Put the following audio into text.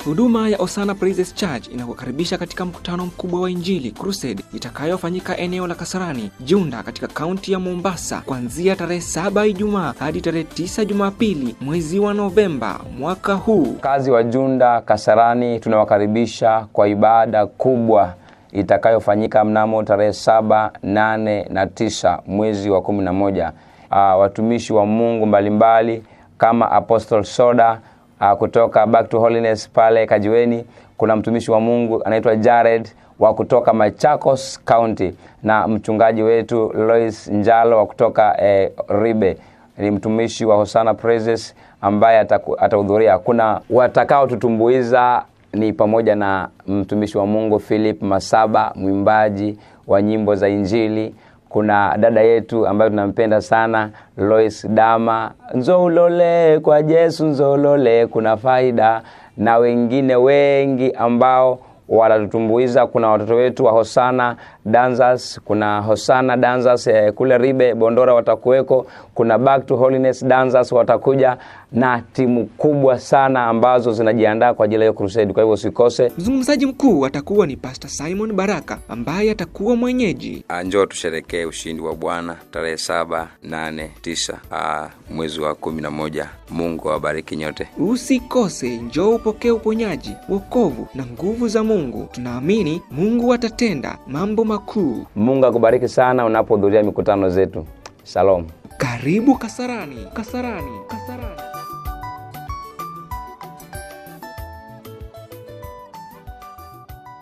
Huduma ya Osana Praises Church inakukaribisha katika mkutano mkubwa wa Injili Crusade itakayofanyika eneo la Kasarani, Junda katika kaunti ya Mombasa kuanzia tarehe 7 Ijumaa hadi tarehe 9 Jumapili mwezi wa Novemba mwaka huu. Kazi wa Junda Kasarani tunawakaribisha kwa ibada kubwa itakayofanyika mnamo tarehe 7, 8 na 9 mwezi wa 11. Watumishi wa Mungu mbalimbali kama Apostle Soda kutoka Back to Holiness pale Kajiweni. Kuna mtumishi wa Mungu anaitwa Jared wa kutoka Machakos County, na mchungaji wetu Lois Njalo wa kutoka Ribe ni mtumishi wa Osana Praises ambaye atahudhuria. Kuna watakao tutumbuiza ni pamoja na mtumishi wa Mungu Philip Masaba, mwimbaji wa nyimbo za Injili. Kuna dada yetu ambaye tunampenda sana Lois Dama, nzolole kwa Yesu nzolole kuna faida, na wengine wengi ambao wanatutumbuiza. Kuna watoto wetu wa Osana Dancers, kuna Osana Dancers kule Ribe Bondora watakuweko, kuna Back to Holiness Dancers watakuja, na timu kubwa sana ambazo zinajiandaa kwa ajili ya crusade. Kwa hivyo usikose. Mzungumzaji mkuu atakuwa ni Pastor Simon Baraka ambaye atakuwa mwenyeji. Njoo tusherekee ushindi wa Bwana tarehe 7, 8, 9 mwezi wa 11. Mungu awabariki nyote. Usikose, njoo upokee uponyaji, wokovu na nguvu za Mungu. Tunaamini Mungu atatenda mambo makuu. Mungu akubariki sana unapohudhuria mikutano zetu. Shalom. Karibu Kasarani, Kasarani, Kasarani.